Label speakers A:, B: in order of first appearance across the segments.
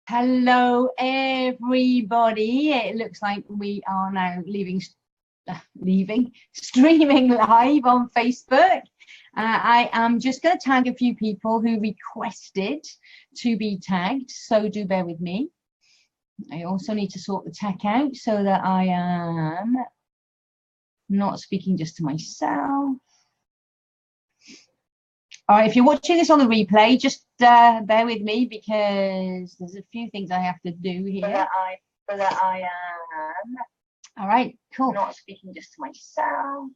A: Hello, everybody. It looks like we are now streaming live on Facebook. I am just going to tag a few people who requested to be tagged, so do bear with me. I also need to sort the tech out so that I am not speaking just to myself. All right, if you're watching this on the replay, just bear with me because there's a few things I have to do here. So that I am. All right, cool. Not speaking just to myself.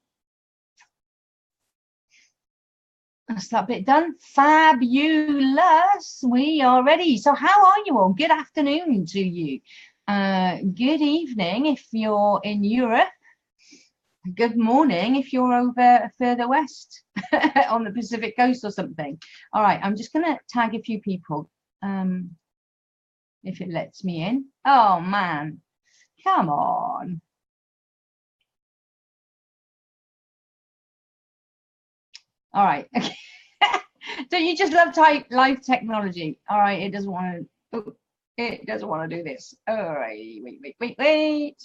A: That's that bit done. Fabulous. We are ready. So how are you all? Good afternoon to you. Good evening if you're in Europe. Good morning if you're over further west on the Pacific coast or something. All right, I'm just going to tag a few people if it lets me in. Oh, man. Come on. All right. Okay. Don't you just love live technology? All right, it doesn't want to. It doesn't want to do this. All right, wait.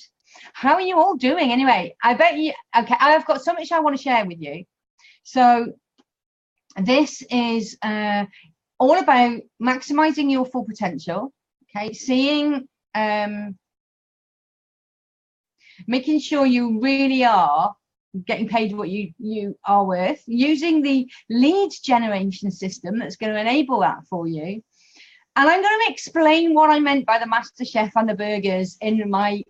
A: How are you all doing anyway? I bet you. Okay, I've got so much I want to share with you. So this is all about maximizing your full potential. Okay, seeing, making sure you really are getting paid what you are worth, using the lead generation system that's going to enable that for you. And I'm going to explain what I meant by the Master Chef and the burgers in my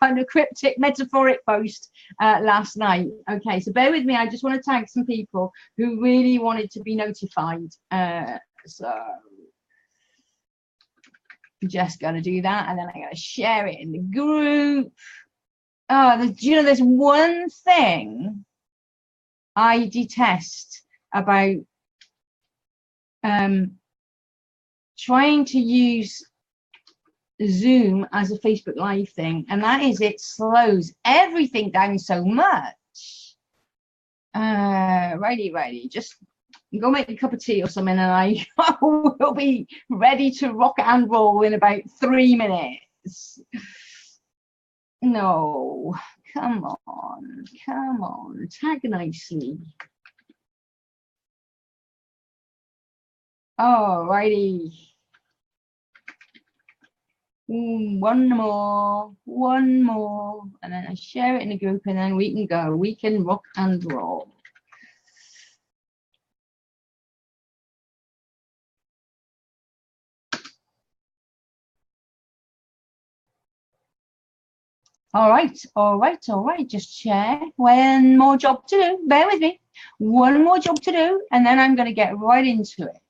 A: kind of cryptic metaphoric post last night. Okay, so bear with me. I just want to tag some people who really wanted to be notified. So I'm just going to do that, and then I'm going to share it in the group. Oh, you know, there's one thing I detest about trying to use Zoom as a Facebook Live thing, and that is it slows everything down so much. Righty, just go make a cup of tea or something, and I will be ready to rock and roll in about 3 minutes. No, come on, tag nicely. Alrighty. One more, and then I share it in the group, and then we can go. We can rock and roll. All right. Just share. One more job to do. Bear with me. One more job to do, and then I'm going to get right into it.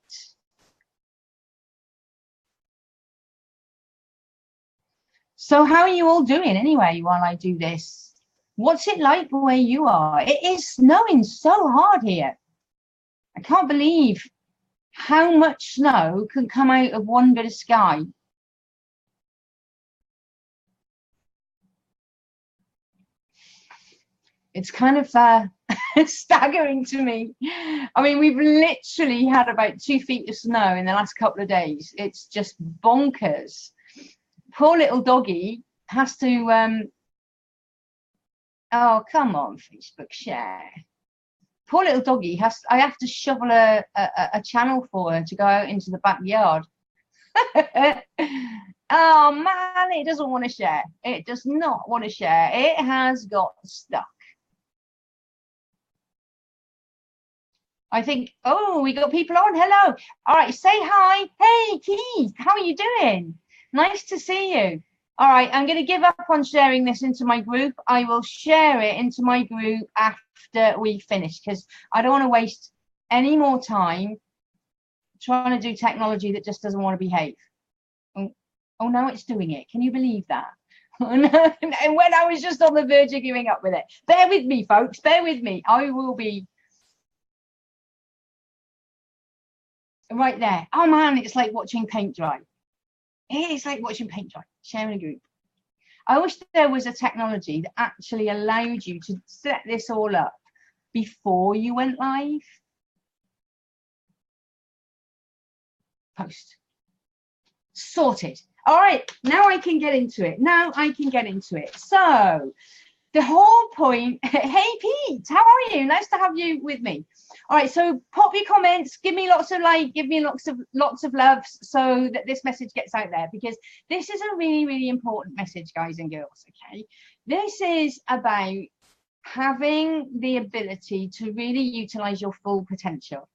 A: So how are you all doing anyway while I do this? What's it like where you are? It is snowing so hard here. I can't believe how much snow can come out of one bit of sky. It's kind of staggering to me. I mean, we've literally had about 2 feet of snow in the last couple of days. It's just bonkers. Poor little doggy has to oh, come on, Facebook share. Poor little doggy I have to shovel a channel for her to go out into the backyard. Oh man, it doesn't want to share. It does not want to share. It has got stuck. I think, oh, we got people on. Hello. All right, say hi. Hey, Keith, how are you doing? Nice to see you. All right, I'm going to give up on sharing this into my group. I will share it into my group after we finish because I don't want to waste any more time trying to do technology that just doesn't want to behave. Oh, now it's doing it. Can you believe that? And when I was just on the verge of giving up with it. Bear with me, folks. Bear with me. I will be right there. Oh man, it's like watching paint dry. It's like watching paint dry. Sharing a group. I wish there was a technology that actually allowed you to set this all up before you went live. Post. Sorted. All right, now I can get into it. So the whole point, hey Pete, how are you? Nice to have you with me. All right, so pop your comments, give me lots of give me lots of loves so that this message gets out there, because this is a really, really important message, guys and girls, okay? This is about having the ability to really utilize your full potential,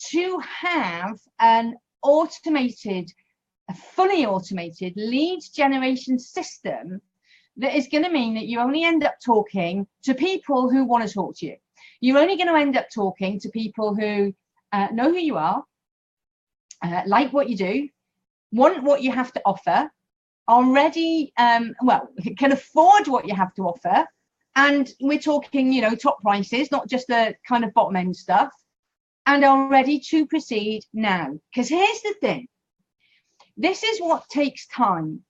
A: to have an automated, a fully automated lead generation system that is going to mean that you only end up talking to people who want to talk to you. You're only going to end up talking to people who know who you are, like what you do, want what you have to offer, already, well, can afford what you have to offer. And we're talking, you know, top prices, not just the kind of bottom end stuff, and are ready to proceed now. Because here's the thing. This is what takes time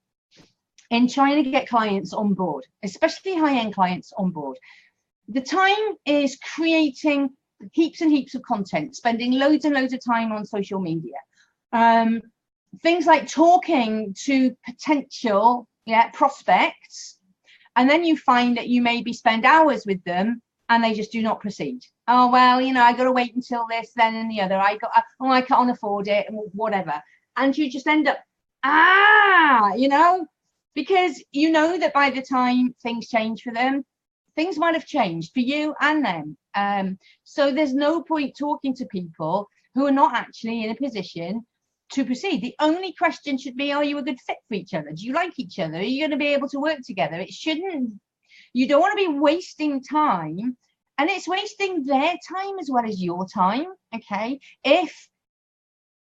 A: in trying to get clients on board, especially high-end clients on board. The time is creating heaps and heaps of content, spending loads and loads of time on social media. Things like talking to potential prospects, and then you find that you maybe spend hours with them and they just do not proceed. Oh, well, you know, I got to wait until this, then and the other. I can't afford it, and whatever. And you just end up, you know, because you know that by the time things change for them, things might have changed for you and them. So there's no point talking to people who are not actually in a position to proceed. The only question should be, are you a good fit for each other? Do you like each other? Are you going to be able to work together? It shouldn't, you don't want to be wasting time, and it's wasting their time as well as your time, okay, if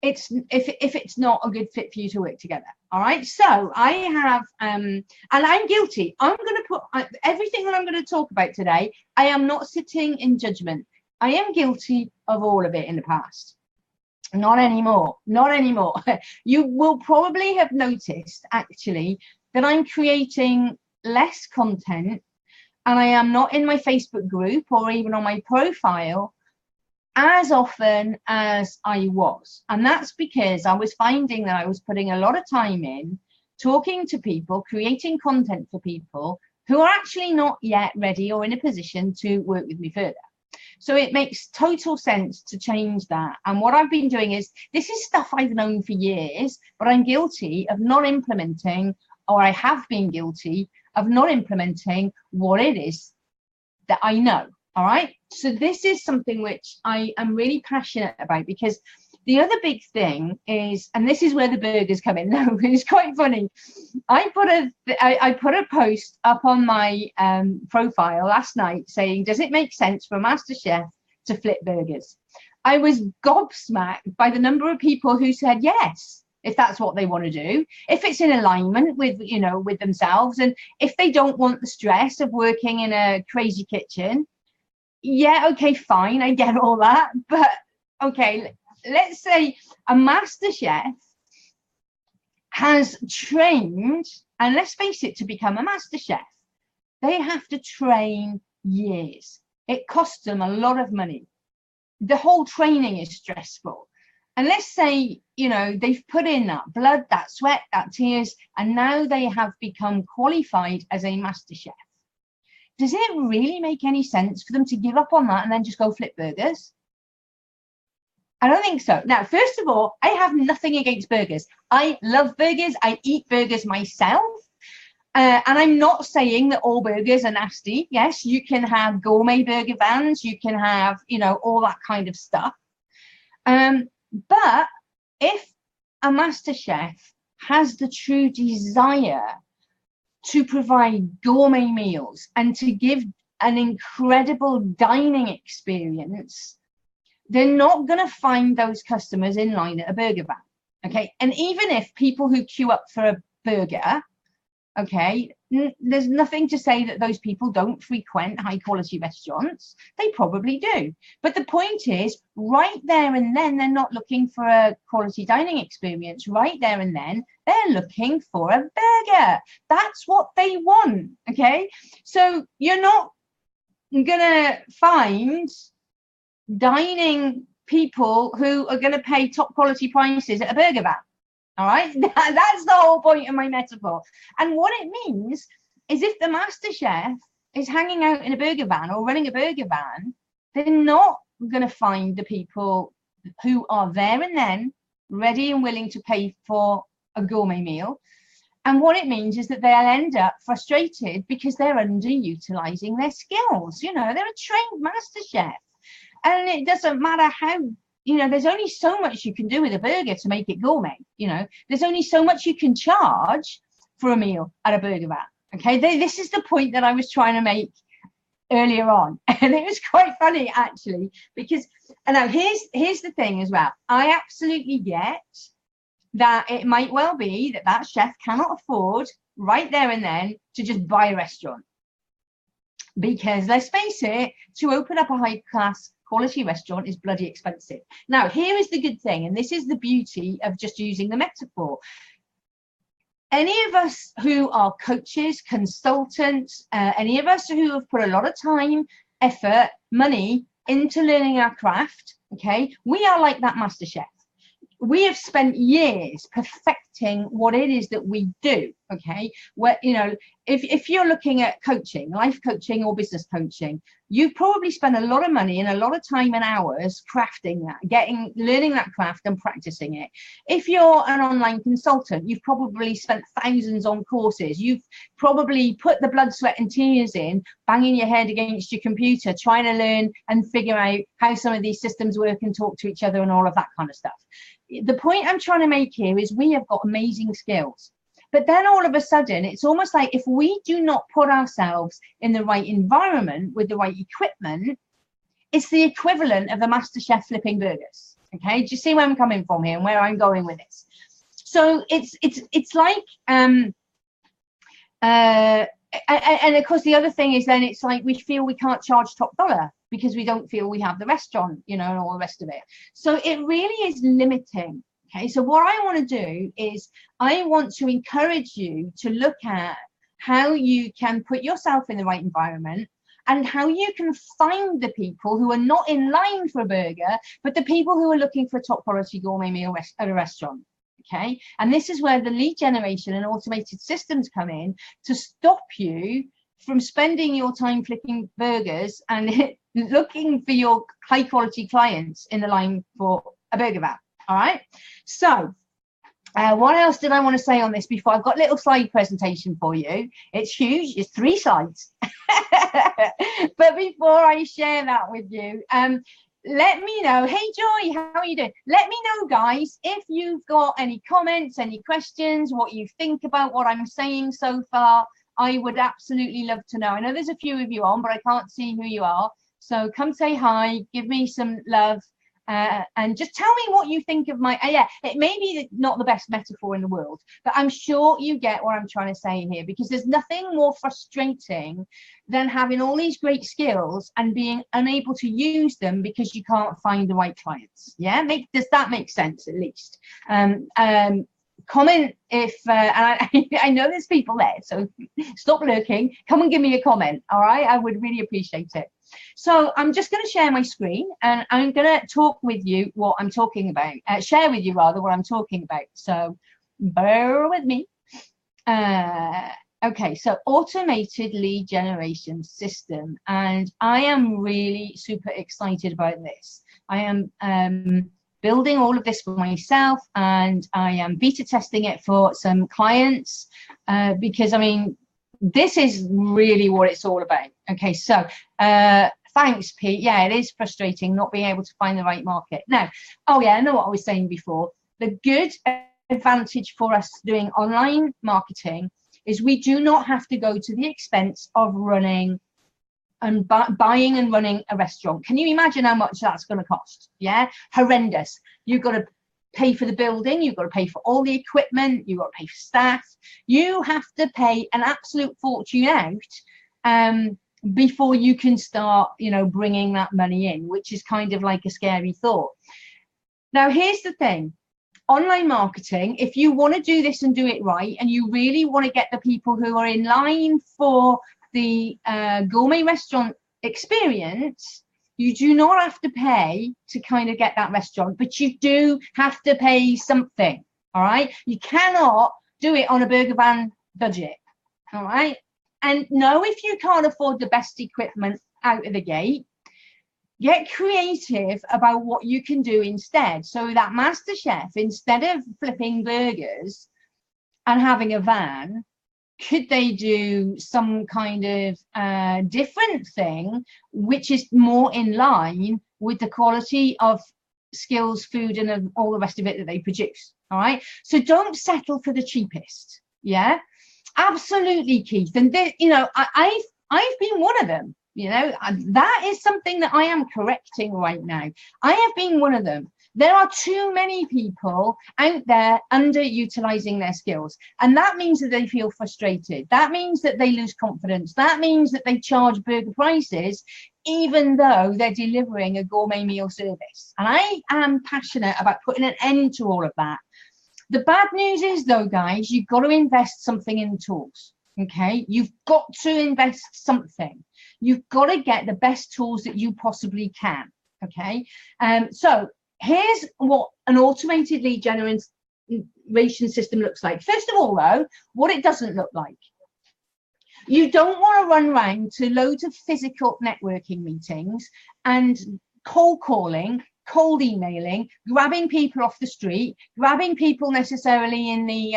A: it's not a good fit for you to work together. All right, so I have and I'm guilty. I'm going to put everything that I'm going to talk about today, I am not sitting in judgment. I am guilty of all of it in the past. Not anymore, not anymore. You will probably have noticed actually that I'm creating less content, and I am not in my Facebook group or even on my profile as often as I was. And that's because I was finding that I was putting a lot of time in talking to people, creating content for people who are actually not yet ready or in a position to work with me further. So it makes total sense to change that. And what I've been doing is, this is stuff I've known for years, but I'm guilty of not implementing, or I have been guilty of not implementing what it is that I know. All right, so this is something which I am really passionate about, because the other big thing is, and this is where the burgers come in. No, it's quite funny. I put a post up on my profile last night saying, does it make sense for a master chef to flip burgers? I was gobsmacked by the number of people who said yes, if that's what they want to do, if it's in alignment with, you know, with themselves, and if they don't want the stress of working in a crazy kitchen. Yeah, okay, fine, I get all that, but okay, let's say a master chef has trained, and let's face it, to become a master chef, they have to train years. It costs them a lot of money. The whole training is stressful. And let's say, you know, they've put in that blood, that sweat, that tears, and now they have become qualified as a master chef. Does it really make any sense for them to give up on that and then just go flip burgers? I don't think so. Now, first of all, I have nothing against burgers. I love burgers. I eat burgers myself. And I'm not saying that all burgers are nasty. Yes, you can have gourmet burger vans. You can have, you know, all that kind of stuff. But if a master chef has the true desire to provide gourmet meals and to give an incredible dining experience, they're not going to find those customers in line at a burger van. Okay, and even if people who queue up for a burger, okay, there's nothing to say that those people don't frequent high quality restaurants. They probably do. But the point is, right there and then, they're not looking for a quality dining experience. Right there and then, they're looking for a burger. That's what they want. Okay, so you're not gonna find dining people who are going to pay top quality prices at a burger van. All right, that's the whole point of my metaphor. And what it means is if the master chef is hanging out in a burger van or running a burger van, they're not going to find the people who are there and then ready and willing to pay for a gourmet meal. And what it means is that they'll end up frustrated because they're underutilizing their skills. You know, they're a trained master chef. And it doesn't matter how, you know, there's only so much you can do with a burger to make it gourmet. You know, there's only so much you can charge for a meal at a burger van. Okay, this is the point that I was trying to make earlier on. And it was quite funny, actually, because, and now here's the thing as well. I absolutely get that it might well be that that chef cannot afford right there and then to just buy a restaurant. Because let's face it, to open up a high class quality restaurant is bloody expensive. Now, here is the good thing, and this is the beauty of just using the metaphor. Any of us who are coaches, consultants, any of us who have put a lot of time, effort, money into learning our craft, okay, we are like that master chef. We have spent years perfecting what it is that we do, okay? Where, you know, if you're looking at coaching, life coaching or business coaching, you've probably spent a lot of money and a lot of time and hours crafting that, learning that craft and practicing it. If you're an online consultant, you've probably spent thousands on courses. You've probably put the blood, sweat and tears in, banging your head against your computer, trying to learn and figure out how some of these systems work and talk to each other and all of that kind of stuff. The point I'm trying to make here is we have got amazing skills. But then all of a sudden, it's almost like if we do not put ourselves in the right environment with the right equipment, it's the equivalent of the master chef flipping burgers. Okay, do you see where I'm coming from here and where I'm going with this? So it's like, and of course, the other thing is then it's like we feel we can't charge top dollar because we don't feel we have the restaurant, you know, and all the rest of it. So it really is limiting. Okay, so what I want to do is I want to encourage you to look at how you can put yourself in the right environment and how you can find the people who are not in line for a burger, but the people who are looking for a top quality gourmet meal at a restaurant. Okay, and this is where the lead generation and automated systems come in to stop you from spending your time flipping burgers and looking for your high quality clients in the line for a burger van. All right, so what else did I want to say on this before? I've got a little slide presentation for you. It's huge, it's 3 slides. But before I share that with you, let me know. Hey Joy, how are you doing? Let me know, guys, if you've got any comments, any questions, what you think about what I'm saying so far. I would absolutely love to know. I know there's a few of you on, but I can't see who you are. So come say hi, give me some love. And just tell me what you think of my, yeah, it may be not the best metaphor in the world, but I'm sure you get what I'm trying to say here, because there's nothing more frustrating than having all these great skills and being unable to use them because you can't find the right clients. Yeah, does that make sense at least? Comment if, and I know there's people there, so stop lurking, come and give me a comment, all right? I would really appreciate it. So I'm just going to share my screen and I'm going to talk with you what I'm talking about, share with you rather what I'm talking about. So bear with me. Okay, so automated lead generation system. And I am really super excited about this. I am building all of this for myself and I am beta testing it for some clients because, I mean, this is really what it's all about. Okay, so thanks, Pete. Yeah, it is frustrating not being able to find the right market. Now, oh yeah, I know what I was saying before. The good advantage for us doing online marketing is we do not have to go to the expense of running and buying and running a restaurant. Can you imagine how much that's going to cost? Yeah, horrendous. You've got to pay for the building, you've got to pay for all the equipment, you've got to pay for staff. You have to pay an absolute fortune out before you can start, you know, bringing that money in, which is kind of like a scary thought. Now, here's the thing. Online marketing, if you want to do this and do it right, and you really want to get the people who are in line for the gourmet restaurant experience, you do not have to pay to kind of get that restaurant, but you do have to pay something. All right, you cannot do it on a burger van budget. All right, and no, if you can't afford the best equipment out of the gate, get creative about what you can do instead. So that master chef, instead of flipping burgers and having a van, could they do some kind of different thing which is more in line with the quality of skills, food, and all the rest of it that they produce? All right, so don't settle for the cheapest. Yeah, absolutely, Keith. And you know, I've been one of them. You know, that is something that I am correcting right now. I have been one of them. There are too many people out there underutilizing their skills, and that means that they feel frustrated. That means that they lose confidence. That means that they charge burger prices even though they're delivering a gourmet meal service. And I am passionate about putting an end to all of that. The bad news is, though, guys, you've got to invest something in the tools. Okay, you've got to invest something. You've got to get the best tools that you possibly can. Okay, so here's what an automated lead generation system looks like. First of all, though, what it doesn't look like. You don't want to run around to loads of physical networking meetings and cold calling, cold emailing, grabbing people off the street, grabbing people necessarily in the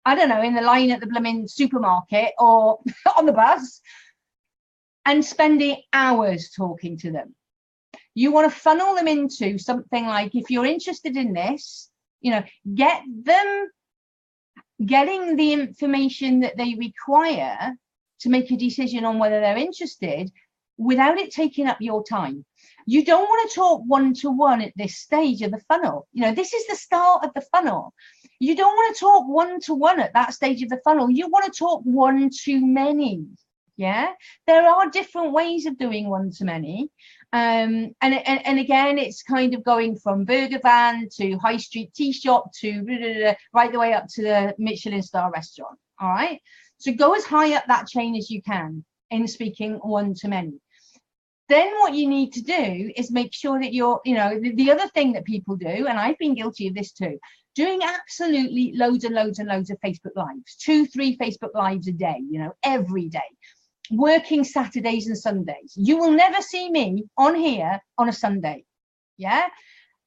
A: I don't know, in the line at the blooming supermarket or on the bus, and spending hours talking to them. You want to funnel them into something like, if you're interested in this, you know, get them getting the information that they require to make a decision on whether they're interested without it taking up your time. You don't want to talk one-to-one at this stage of the funnel. You know, this is the start of the funnel. You don't want to talk one-to-one at that stage of the funnel. You want to talk one-to-many. Yeah, there are different ways of doing one-to-many. And again, it's kind of going from burger van to high street tea shop to right the way up to the Michelin star restaurant. All right, so go as high up that chain as you can in speaking one-to-many. Then what you need to do is make sure that you're, you know, the other thing that people do, and I've been guilty of this too, doing absolutely loads and loads and loads of Facebook Lives, 2-3 Facebook Lives a day, you know, every day, working Saturdays and Sundays. You will never see me on here on a Sunday. Yeah,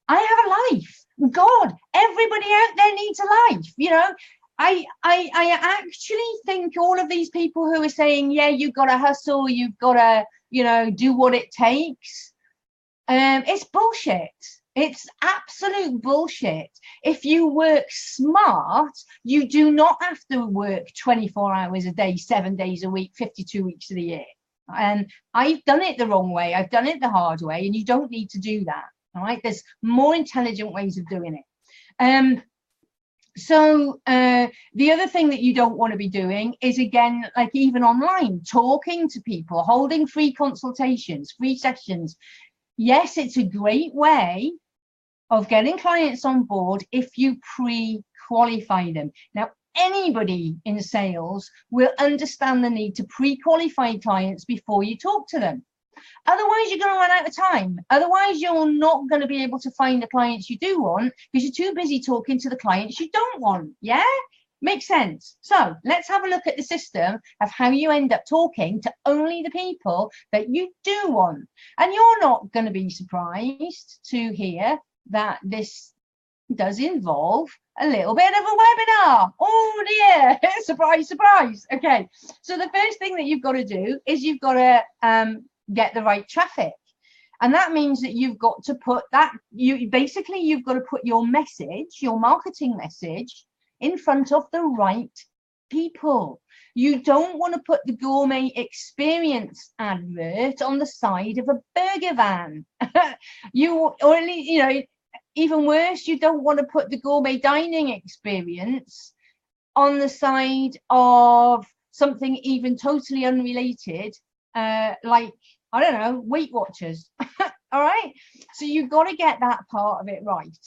A: I have a life. God, everybody out there needs a life. You know, I actually think all of these people who are saying, yeah, you've got to hustle, you've got to, you know, do what it takes. It's bullshit. It's absolute bullshit. If you work smart, you do not have to work 24 hours a day, 7 days a week, 52 weeks of the year. And I've done it the wrong way. I've done it the hard way, and you don't need to do that. All right. There's more intelligent ways of doing it. So the other thing that you don't want to be doing is, again, like even online, talking to people, holding free consultations, free sessions. Yes, it's a great way of getting clients on board if you pre-qualify them. Now, anybody in sales will understand the need to pre-qualify clients before you talk to them. Otherwise, you're going to run out of time. Otherwise, you're not going to be able to find the clients you do want because you're too busy talking to the clients you don't want. Yeah? Makes sense. So let's have a look at the system of how you end up talking to only the people that you do want. And you're not going to be surprised to hear that this does involve a little bit of a webinar. Oh dear, surprise, surprise. Okay, so the first thing that you've got to do is you've got to get the right traffic. And that means that you've got to put that, you've got to put your message, your marketing message, in front of the right people. You don't want to put the gourmet experience advert on the side of a burger van. Even worse, you don't want to put the gourmet dining experience on the side of something even totally unrelated, like, I don't know, Weight Watchers. All right, so you've got to get that part of it right.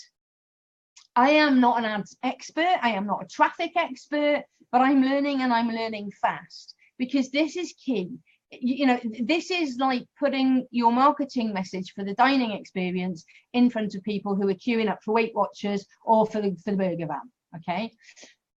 A: I am not an ads expert, I am not a traffic expert, but I'm learning, and I'm learning fast, because this is key. you know, this is like putting your marketing message for the dining experience in front of people who are queuing up for Weight Watchers or for the burger van. Okay,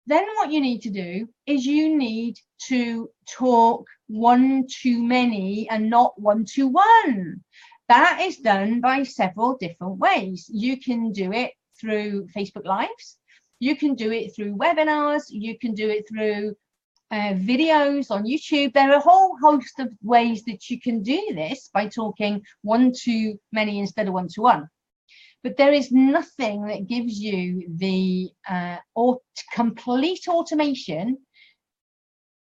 A: then what you need to do is you need to talk one to many and not one to one. That is done by several different ways. You can do it through Facebook Lives, you can do it through webinars, you can do it through videos on YouTube. There are a whole host of ways that you can do this by talking one to many instead of one to one. But there is nothing that gives you the complete automation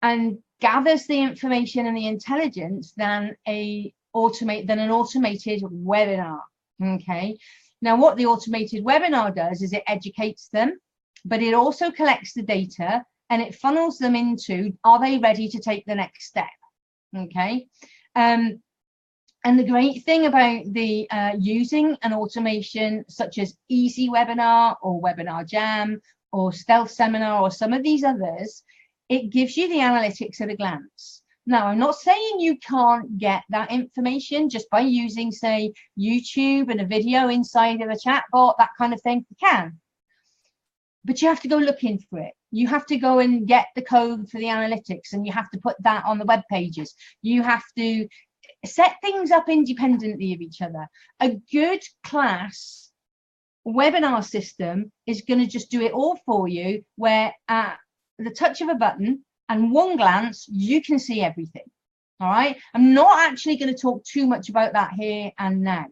A: and gathers the information and the intelligence than an automated webinar. Okay. Now, what the automated webinar does is it educates them, but it also collects the data and it funnels them into, are they ready to take the next step? Okay. And the great thing about the using an automation such as Easy Webinar or Webinar Jam or Stealth Seminar or some of these others, it gives you the analytics at a glance. Now, I'm not saying you can't get that information just by using, say, YouTube and a video inside of a chat bot, that kind of thing. You can. But you have to go looking for it. You have to go and get the code for the analytics, and you have to put that on the web pages. You have to set things up independently of each other. A good class webinar system is going to just do it all for you, where at the touch of a button and one glance, you can see everything. All right. I'm not actually going to talk too much about that here and now,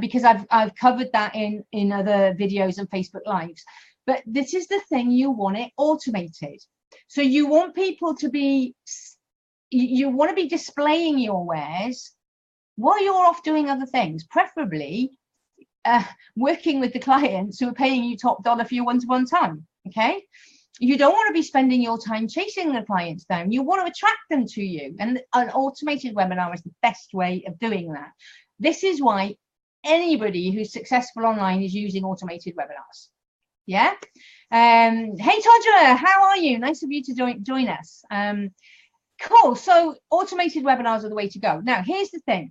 A: because I've covered that in other videos and Facebook Lives. But this is the thing, you want it automated. So you want people to be, you want to be displaying your wares while you're off doing other things, preferably working with the clients who are paying you top dollar for your one-to-one time. Okay. You don't want to be spending your time chasing the clients down. You want to attract them to you. And an automated webinar is the best way of doing that. This is why anybody who's successful online is using automated webinars. Yeah. Hey, Todra, how are you? Nice of you to join us. Cool. So automated webinars are the way to go. Now, here's the thing.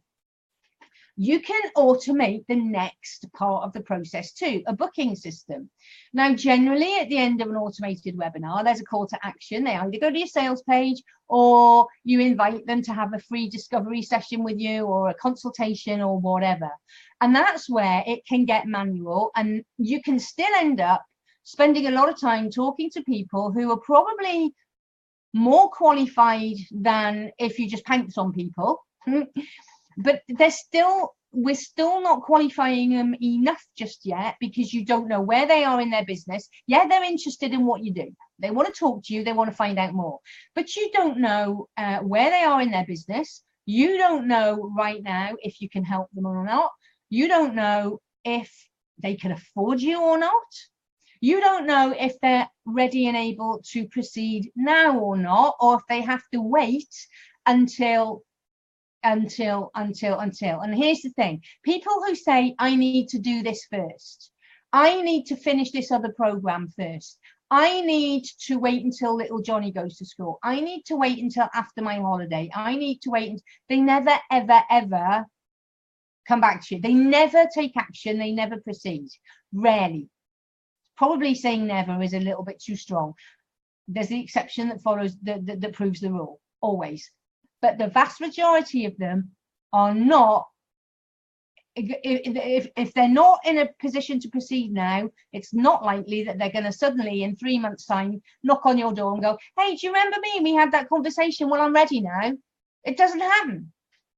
A: You can automate the next part of the process too, a booking system. Now, generally at the end of an automated webinar, there's a call to action. They either go to your sales page or you invite them to have a free discovery session with you or a consultation or whatever. And that's where it can get manual, and you can still end up spending a lot of time talking to people who are probably more qualified than if you just pounce on people. But we're still not qualifying them enough just yet, because you don't know where they are in their business. Yeah, they're interested in what you do. They want to talk to you. They want to find out more. But you don't know where they are in their business. You don't know right now if you can help them or not. You don't know if they can afford you or not. You don't know if they're ready and able to proceed now or not, or if they have to wait until. And here's the thing, people who say, I need to do this first, I need to finish this other program first, I need to wait until little Johnny goes to school, I need to wait until after my holiday, I need to wait, they never ever come back to you. They never take action. They never proceed. Rarely. Probably saying never is a little bit too strong. There's the exception that follows that proves the rule, always. But the vast majority of them are not. If they're not in a position to proceed now, it's not likely that they're going to suddenly in 3 months' time knock on your door and go, hey, do you remember me? We had that conversation. Well, I'm ready now. It doesn't happen.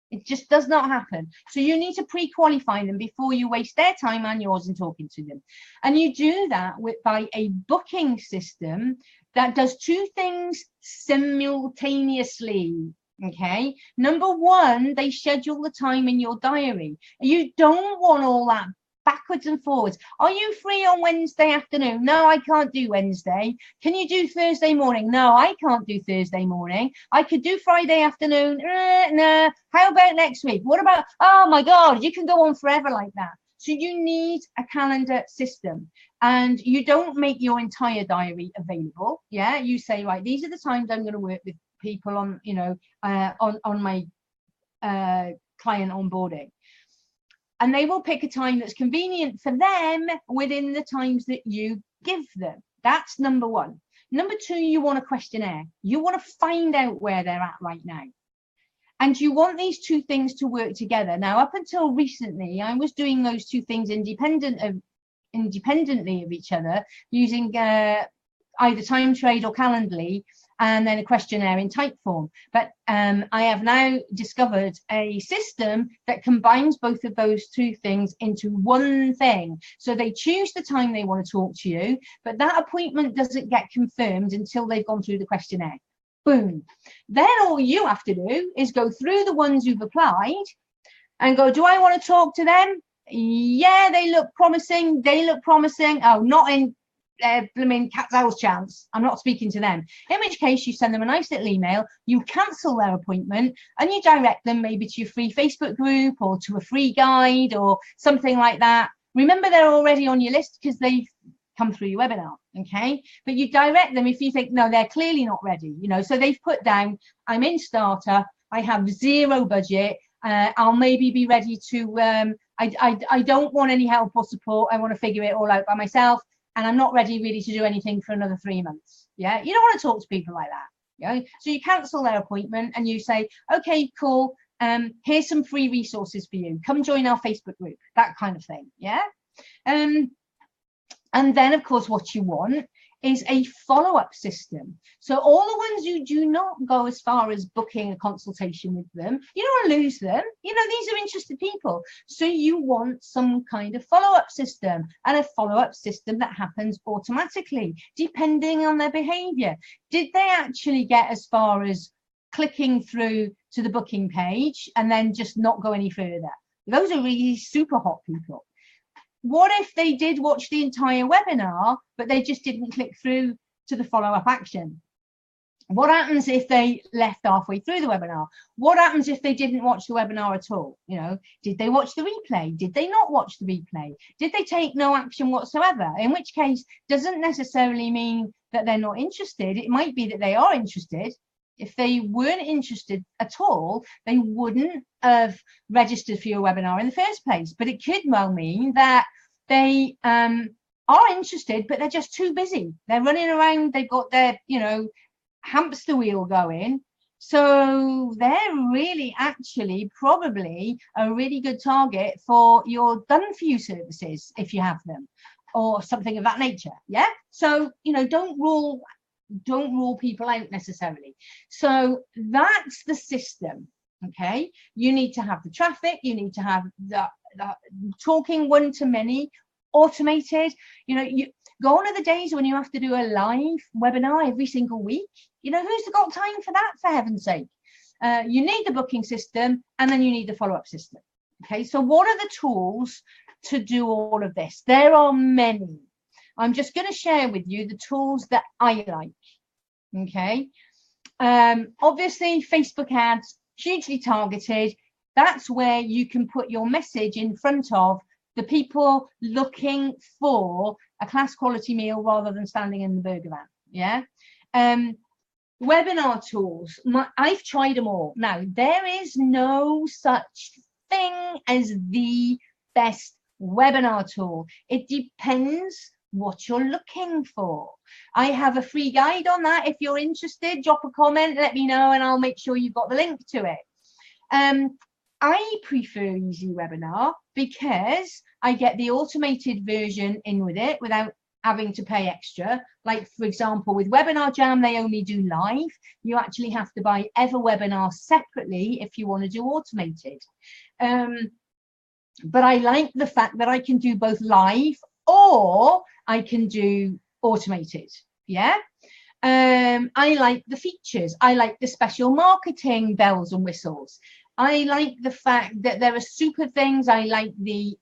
A: It just does not happen. So you need to pre-qualify them before you waste their time and yours in talking to them. And you do that by a booking system that does two things simultaneously. Okay. Number one, they schedule the time in your diary. You don't want all that backwards and forwards. Are you free on Wednesday afternoon? No, I can't do Wednesday. Can you do Thursday morning? No, I can't do Thursday morning. I could do Friday afternoon. No. How about next week? What about, oh my God, you can go on forever like that. So you need a calendar system, and you don't make your entire diary available. Yeah, you say, right, these are the times I'm going to work with people on, you know, on my client onboarding. And they will pick a time that's convenient for them within the times that you give them. That's number one. Number two, you want a questionnaire. You want to find out where they're at right now. And you want these two things to work together. Now, up until recently, I was doing those two things independently of each other, using either TimeTrade or Calendly, and then a questionnaire in Typeform. But I have now discovered a system that combines both of those two things into one thing. So they choose the time they want to talk to you, but that appointment doesn't get confirmed until they've gone through the questionnaire. Boom. Then all you have to do is go through the ones you've applied and go, do I want to talk to them? Yeah, they look promising. They look promising. Oh, not in blooming cat's house chance. I'm not speaking to them. In which case, you send them a nice little email, you cancel their appointment, and you direct them maybe to your free Facebook group or to a free guide or something like that. Remember, they're already on your list because they've come through your webinar, okay? But you direct them if you think, no, they're clearly not ready, you know, so they've put down, I'm in starter, I have zero budget, I'll maybe be ready to, I don't want any help or support, I want to figure it all out by myself, and I'm not ready really to do anything for another 3 months. Yeah, you don't want to talk to people like that. Yeah, so you cancel their appointment and you say, okay, cool, here's some free resources for you, come join our Facebook group, that kind of thing. Yeah. And then, of course, what you want is a follow-up system. So all the ones you do not go as far as booking a consultation with them, you don't want to lose them. You know, these are interested people. So you want some kind of follow-up system, and a follow-up system that happens automatically, depending on their behavior. Did they actually get as far as clicking through to the booking page and then just not go any further? Those are really super hot people. What if they did watch the entire webinar, but they just didn't click through to the follow-up action? What happens if they left halfway through the webinar? What happens if they didn't watch the webinar at all? You know, did they watch the replay? Did they not watch the replay? Did they take no action whatsoever? In which case, doesn't necessarily mean that they're not interested. It might be that they are interested. If they weren't interested at all, they wouldn't have registered for your webinar in the first place. But it could well mean that they are interested, but they're just too busy. They're running around, they've got their, you know, hamster wheel going. So they're really actually probably a really good target for your done for you services if you have them, or something of that nature. Yeah. So, you know, don't rule people out necessarily. So that's the system. Okay, you need to have the traffic, you need to have the talking one to many, automated. You know, you gone are the days when you have to do a live webinar every single week. You know, who's got time for that, for heaven's sake? You need the booking system, and then you need the follow-up system. Okay, so what are the tools to do all of this? There are many. I'm just going to share with you the tools that I like. Okay, obviously Facebook ads, hugely targeted. That's where you can put your message in front of the people looking for a class quality meal rather than standing in the burger van. Yeah. Webinar tools, I've tried them all. Now, there is no such thing as the best webinar tool. It depends what you're looking for. I have a free guide on that. If you're interested, drop a comment, let me know, and I'll make sure you've got the link to it. I prefer Easy Webinar because I get the automated version in with it without having to pay extra. Like, for example, with Webinar Jam, they only do live. You actually have to buy EverWebinar separately if you want to do automated. But I like the fact that I can do both live or I can do automated. Yeah. I like the features. I like the special marketing bells and whistles. I like the fact that there are super things. I like the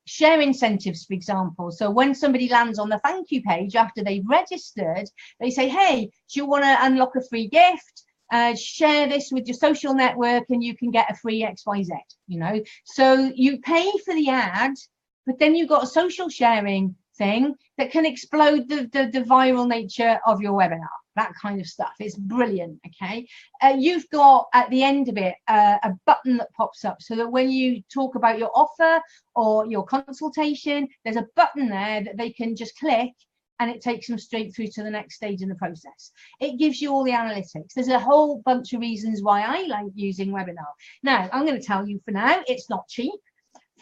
A: share incentives, for example. So when somebody lands on the thank you page after they've registered, they say, hey, do you want to unlock a free gift? Share this with your social network and you can get a free XYZ, you know. So you pay for the ad, but then you've got a social sharing thing that can explode the viral nature of your webinar. that kind of stuff. It's brilliant. Okay, you've got at the end of it a button that pops up, so that when you talk about your offer or your consultation, there's a button there that they can just click, and it takes them straight through to the next stage in the process. It gives you all the analytics. There's a whole bunch of reasons why I like using Webinar. Now, I'm going to tell you for now, it's not cheap.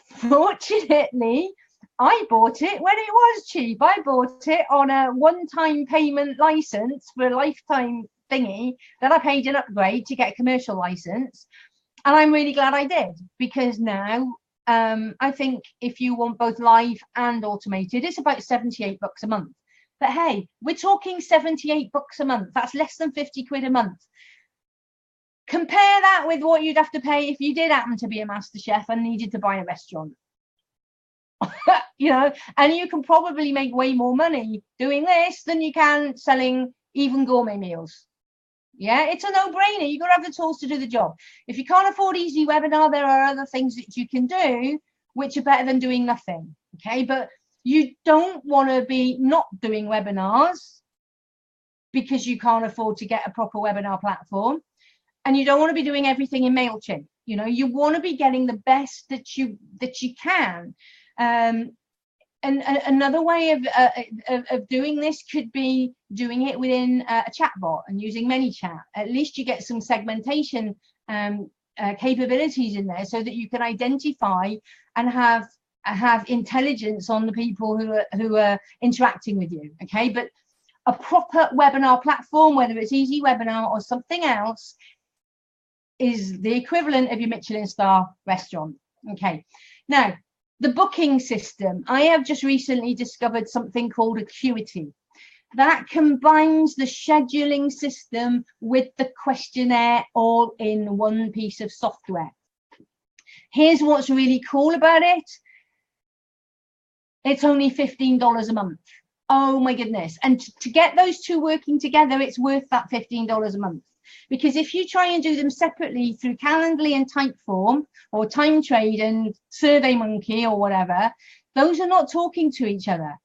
A: Fortunately, I bought it when it was cheap. I bought it on a one-time payment license for a lifetime thingy. Then I paid an upgrade to get a commercial license. And I'm really glad I did, because now I think if you want both live and automated, it's about 78 bucks a month. But hey, we're talking 78 bucks a month. That's less than 50 quid a month. Compare that with what you'd have to pay if you did happen to be a master chef and needed to buy a restaurant. You know, and you can probably make way more money doing this than you can selling even gourmet meals. Yeah, it's a no-brainer. You've got to have the tools to do the job. If you can't afford Easy Webinar, there are other things that you can do which are better than doing nothing. Okay, but you don't want to be not doing webinars because you can't afford to get a proper webinar platform, and you don't want to be doing everything in MailChimp. You know, you want to be getting the best that you can. And another way of doing this could be doing it within a chatbot and using ManyChat. At least you get some segmentation capabilities in there, so that you can identify and have intelligence on the people who are interacting with you. Okay, but a proper webinar platform, whether it's Easy Webinar or something else, is the equivalent of your Michelin star restaurant. Okay, now the booking system. I have just recently discovered something called Acuity that combines the scheduling system with the questionnaire all in one piece of software. Here's what's really cool about it. It's only $15 a month. Oh my goodness. And to get those two working together, it's worth that $15 a month. Because if you try and do them separately through Calendly and Typeform or TimeTrade and SurveyMonkey or whatever, those are not talking to each other.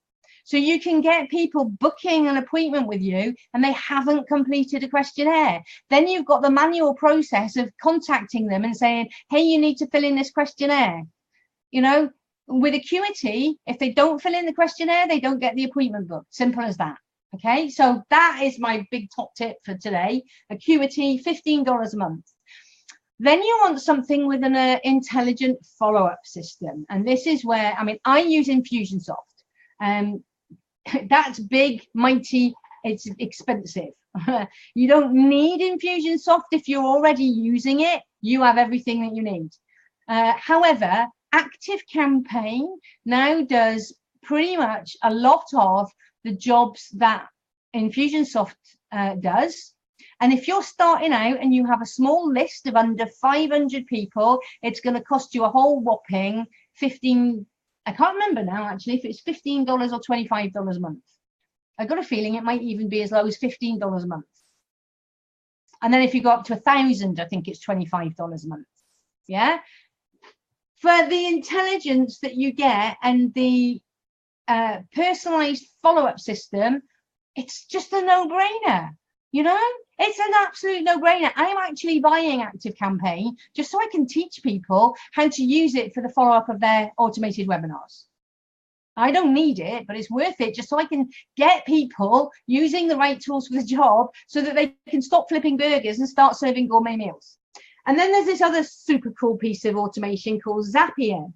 A: So you can get people booking an appointment with you and they haven't completed a questionnaire. Then you've got the manual process of contacting them and saying, hey, you need to fill in this questionnaire. You know, with Acuity, if they don't fill in the questionnaire, they don't get the appointment booked. Simple as that. Okay, so that is my big top tip for today. Acuity, $15 a month. Then you want something with an intelligent follow-up system. And this is where, I mean, I use Infusionsoft. That's big, mighty, it's expensive. You don't need Infusionsoft if you're already using it. You have everything that you need. However, ActiveCampaign now does pretty much a lot of the jobs that Infusionsoft does. And if you're starting out and you have a small list of under 500 people, it's going to cost you a whole whopping I can't remember now actually if it's $15 or $25 a month. I've got a feeling it might even be as low as $15 a month. And then if you go up to 1,000, I think it's $25 a month. Yeah. For the intelligence that you get and the personalized follow-up system, it's just a no-brainer. You know, it's an absolute no-brainer. I'm actually buying ActiveCampaign just so I can teach people how to use it for the follow-up of their automated webinars. I don't need it, but it's worth it just so I can get people using the right tools for the job so that they can stop flipping burgers and start serving gourmet meals. And then there's this other super cool piece of automation called Zapier,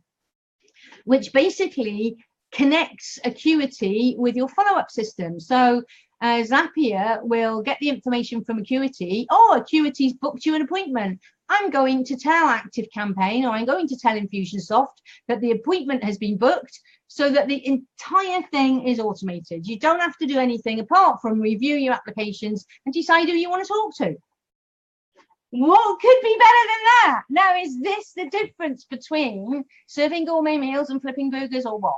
A: which basically connects Acuity with your follow-up system. So Zapier will get the information from Acuity. Oh, Acuity's booked you an appointment. I'm going to tell ActiveCampaign, or I'm going to tell Infusionsoft that the appointment has been booked, so that the entire thing is automated. You don't have to do anything apart from review your applications and decide who you want to talk to. What could be better than that? Now, is this the difference between serving gourmet meals and flipping burgers, or what?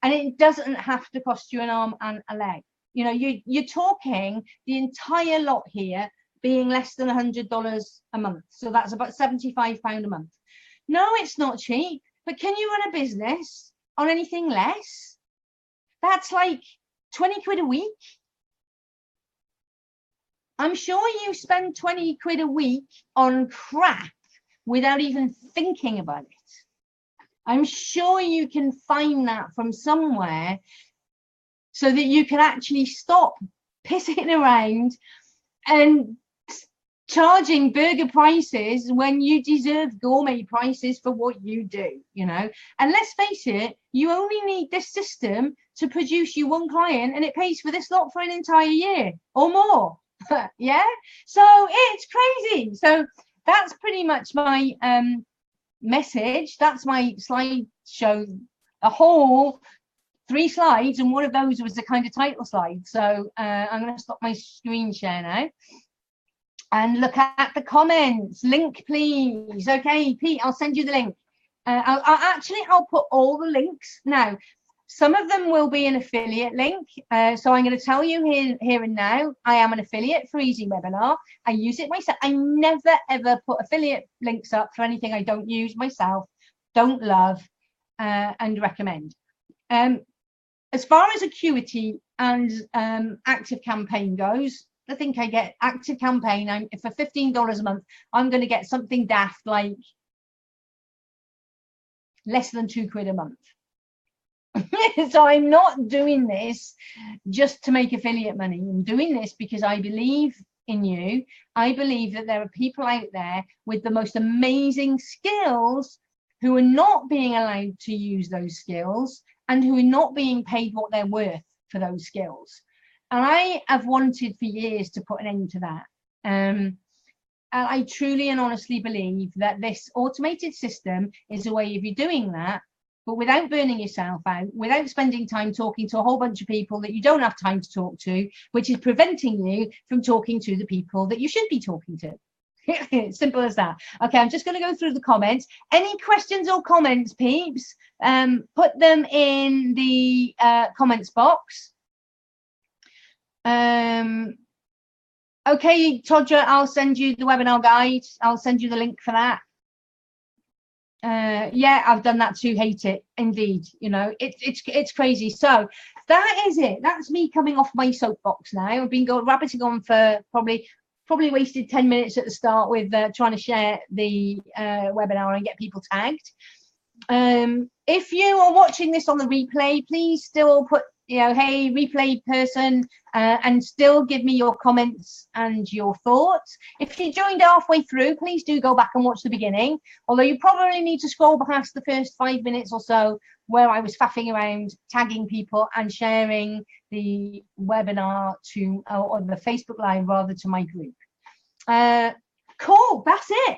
A: And it doesn't have to cost you an arm and a leg. You know, you're talking the entire lot here being less than $100 a month. So that's about £75 a month. No, it's not cheap, but can you run a business on anything less? That's like 20 quid a week. I'm sure you spend 20 quid a week on crap without even thinking about it. I'm sure you can find that from somewhere so that you can actually stop pissing around and charging burger prices when you deserve gourmet prices for what you do, you know. And let's face it, you only need this system to produce you one client, and it pays for this lot for an entire year or more. Yeah, so it's crazy. So that's pretty much my message. That's my slideshow, a whole 3 slides, and one of those was the kind of title slide. So I'm going to stop my screen share now and look at the comments. Link, please. Okay, Pete, I'll send you the link. I'll put all the links now. Some of them will be an affiliate link. So I'm going to tell you here and now, I am an affiliate for Easy Webinar. I use it myself. I never, ever put affiliate links up for anything I don't use myself, don't love, and recommend. As far as Acuity and Active Campaign goes, I think I get Active Campaign. For $15 a month, I'm going to get something daft like less than 2 quid a month. So I'm not doing this just to make affiliate money. I'm doing this because I believe in you. I believe that there are people out there with the most amazing skills who are not being allowed to use those skills and who are not being paid what they're worth for those skills. And I have wanted for years to put an end to that. And I truly and honestly believe that this automated system is a way of you doing that, but without burning yourself out, without spending time talking to a whole bunch of people that you don't have time to talk to, which is preventing you from talking to the people that you should be talking to. Simple as that. Okay, I'm just going to go through the comments. Any questions or comments, peeps? Put them in the comments box. Okay, Todger, I'll send you the webinar guide. I'll send you the link for that. Yeah, I've done that too. Hate it, indeed. You know, it's crazy. So that is it. That's me coming off my soapbox now. I've been rabbiting on for probably wasted 10 minutes at the start with trying to share the webinar and get people tagged. If you are watching this on the replay, please still put, you know, hey, replay person, and still give me your comments and your thoughts. If you joined halfway through, please do go back and watch the beginning, although you probably need to scroll past the first 5 minutes or so where I was faffing around, tagging people and sharing the webinar to or the Facebook Live rather to my group. Cool, that's it.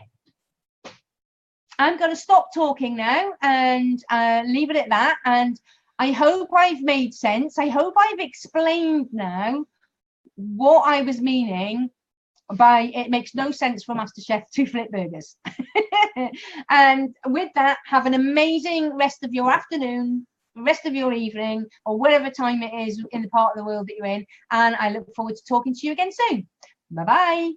A: I'm going to stop talking now and leave it at that. And I hope I've made sense. I hope I've explained now what I was meaning by it makes no sense for MasterChef to flip burgers. And with that, have an amazing rest of your afternoon, rest of your evening, or whatever time it is in the part of the world that you're in. And I look forward to talking to you again soon. Bye-bye.